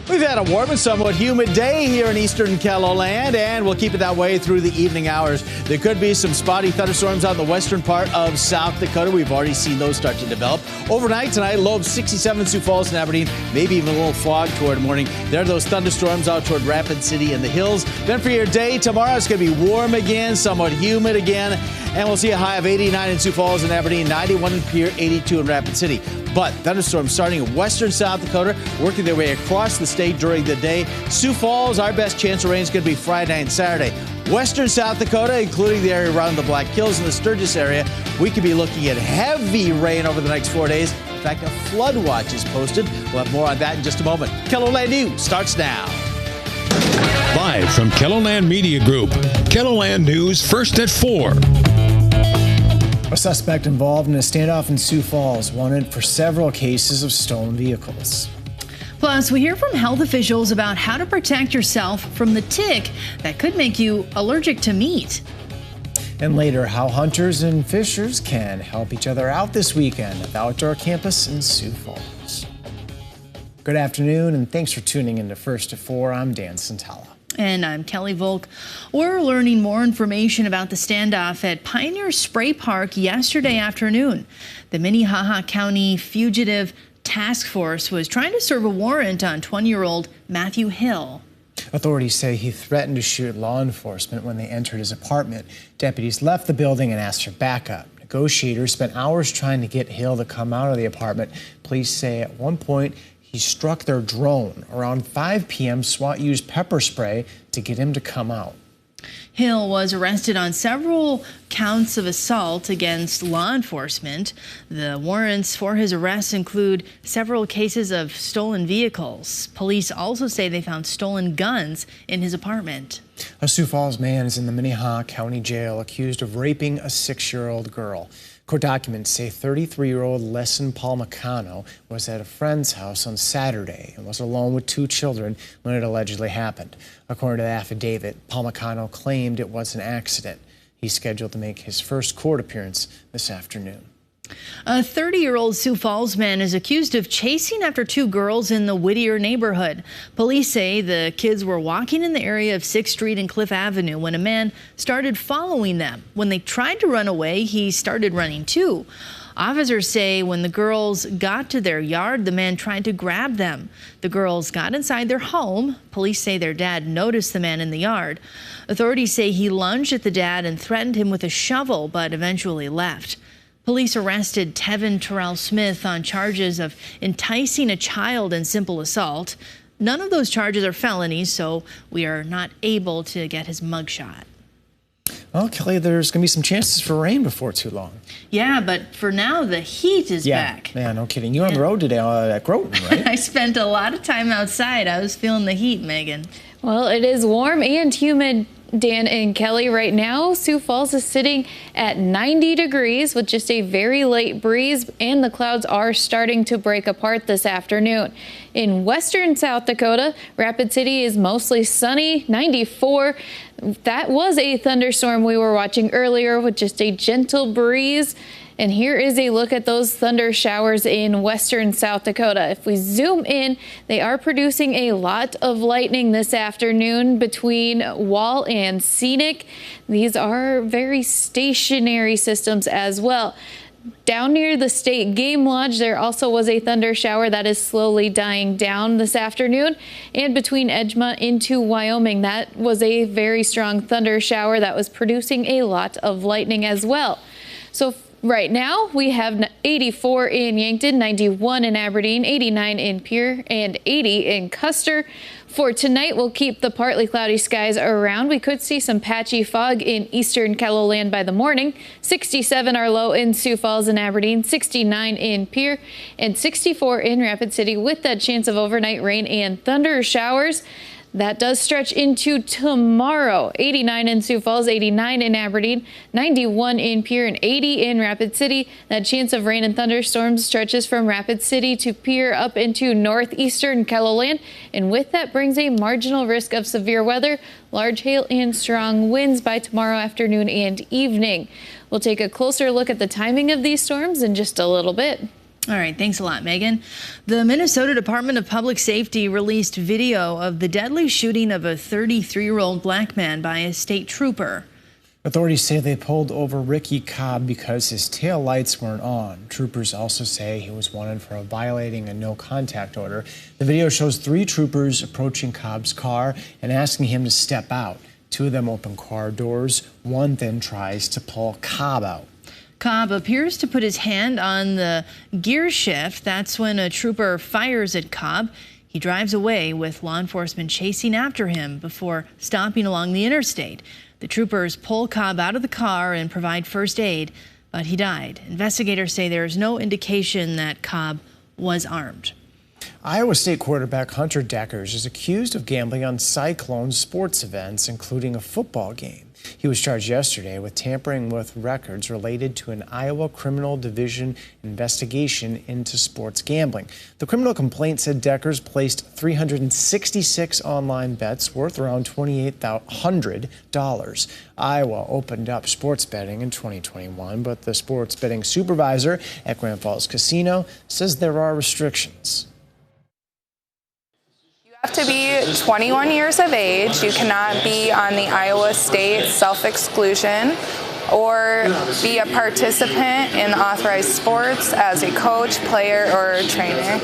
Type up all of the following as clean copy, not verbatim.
We've had a warm and somewhat humid day here in eastern KELOLAND, and we'll keep it that way through the evening hours. There could be some spotty thunderstorms on the western part of South Dakota. We've already seen those start to develop. Overnight tonight, low of 67 Sioux Falls and Aberdeen, maybe even a little fog toward morning. There are those thunderstorms out toward Rapid City and the hills. Then for your day tomorrow, it's going to be warm again, somewhat humid again, and we'll see a high of 89 in Sioux Falls and Aberdeen, 91 in Pierre, 82 in Rapid City. But thunderstorms starting in western South Dakota, working their way across the state during the day. Sioux Falls, our best chance of rain is going to be Friday and Saturday. Western South Dakota, including the area around the Black Hills and the Sturgis area, we could be looking at heavy rain over the next 4 days. In fact, a flood watch is posted. We'll have more on that in just a moment. KELOLAND News starts now. Live from KELOLAND Media Group, KELOLAND News first at 4. A suspect involved in a standoff in Sioux Falls wanted for several cases of stolen vehicles. Plus, we hear from health officials about how to protect yourself from the tick that could make you allergic to meat. And later, how hunters and fishers can help each other out this weekend at the outdoor campus in Sioux Falls. Good afternoon, and thanks for tuning in to First at 4. I'm Dan Santala. And I'm Kelly Volk. We're learning more information about the standoff at Pioneer Spray Park yesterday afternoon. The Minnehaha County Fugitive Task Force was trying to serve a warrant on 20-year-old Matthew Hill. Authorities say he threatened to shoot law enforcement when they entered his apartment. Deputies left the building and asked for backup. Negotiators spent hours trying to get Hill to come out of the apartment. Police say at one point he struck their drone. Around 5 p.m., SWAT used pepper spray to get him to come out. Hill was arrested on several counts of assault against law enforcement. The warrants for his arrest include several cases of stolen vehicles. Police also say they found stolen guns in his apartment. A Sioux Falls man is in the Minnehaha County Jail accused of raping a 6-year-old girl. Court documents say 33-year-old Lesson Palmacano was at a friend's house on Saturday and was alone with 2 children when it allegedly happened. According to the affidavit, Palmacano claimed it was an accident. He's scheduled to make his first court appearance this afternoon. A 30-year-old Sioux Falls man is accused of chasing after 2 girls in the Whittier neighborhood. Police say the kids were walking in the area of 6th Street and Cliff Avenue when a man started following them. When they tried to run away, he started running too. Officers say when the girls got to their yard, the man tried to grab them. The girls got inside their home. Police say their dad noticed the man in the yard. Authorities say he lunged at the dad and threatened him with a shovel, but eventually left. Police arrested Tevin Terrell Smith on charges of enticing a child and simple assault. None of those charges are felonies, so we are not able to get his mugshot. Well, Kelly, there's going to be some chances for rain before too long. Yeah, but for now, the heat is back. Yeah, no kidding. You're on the road today at Groton, right? I spent a lot of time outside. I was feeling the heat, Megan. Well, it is warm and humid, Dan and Kelly. Right now, Sioux Falls is sitting at 90 degrees with just a very light breeze, and the clouds are starting to break apart this afternoon. In western South Dakota, Rapid City is mostly sunny, 94. That was a thunderstorm we were watching earlier with just a gentle breeze. And here is a look at those thunder showers in western South Dakota. If we zoom in, they are producing a lot of lightning this afternoon between Wall and Scenic. These are very stationary systems as well. Down near the State Game Lodge, there also was a thunder shower that is slowly dying down this afternoon. And between Edgemont into Wyoming, that was a very strong thunder shower that was producing a lot of lightning as well. So right now, we have 84 in Yankton, 91 in Aberdeen, 89 in Pierre, and 80 in Custer. For tonight, we'll keep the partly cloudy skies around. We could see some patchy fog in eastern KELOLAND by the morning. 67 our low in Sioux Falls and Aberdeen, 69 in Pierre, and 64 in Rapid City with that chance of overnight rain and thunder showers. That does stretch into tomorrow. 89 in Sioux Falls, 89 in Aberdeen, 91 in Pierre, and 80 in Rapid City. That chance of rain and thunderstorms stretches from Rapid City to Pierre up into northeastern KELOLAND. And with that brings a marginal risk of severe weather, large hail and strong winds by tomorrow afternoon and evening. We'll take a closer look at the timing of these storms in just a little bit. All right, thanks a lot, Megan. The Minnesota Department of Public Safety released video of the deadly shooting of a 33-year-old black man by a state trooper. Authorities say they pulled over Ricky Cobb because his tail lights weren't on. Troopers also say he was wanted for violating a no-contact order. The video shows 3 troopers approaching Cobb's car and asking him to step out. 2 of them open car doors. 1 then tries to pull Cobb out. Cobb appears to put his hand on the gear shift. That's when a trooper fires at Cobb. He drives away with law enforcement chasing after him before stopping along the interstate. The troopers pull Cobb out of the car and provide first aid, but he died. Investigators say there is no indication that Cobb was armed. Iowa State quarterback Hunter Deckers is accused of gambling on Cyclone sports events, including a football game. He was charged yesterday with tampering with records related to an Iowa Criminal Division investigation into sports gambling. The criminal complaint said Deckers placed 366 online bets worth around $2,800. Iowa opened up sports betting in 2021, but the sports betting supervisor at Grand Falls Casino says there are restrictions. To be 21 years of age, you cannot be on the Iowa State self-exclusion or be a participant in authorized sports as a coach, player, or trainer.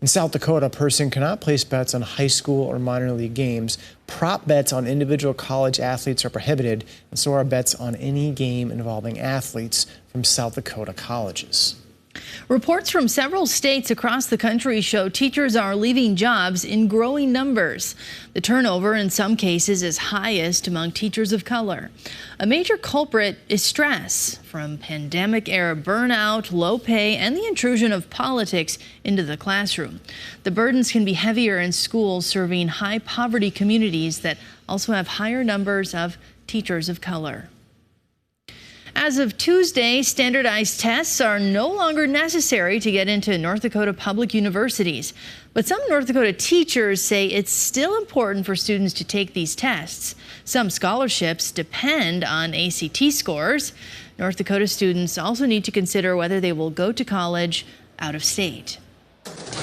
In South Dakota, a person cannot place bets on high school or minor league games. Prop bets on individual college athletes are prohibited, and so are bets on any game involving athletes from South Dakota colleges. Reports from several states across the country show teachers are leaving jobs in growing numbers. The turnover in some cases is highest among teachers of color. A major culprit is stress from pandemic-era burnout, low pay, and the intrusion of politics into the classroom. The burdens can be heavier in schools serving high-poverty communities that also have higher numbers of teachers of color. As of Tuesday, standardized tests are no longer necessary to get into North Dakota public universities. But some North Dakota teachers say it's still important for students to take these tests. Some scholarships depend on ACT scores. North Dakota students also need to consider whether they will go to college out of state.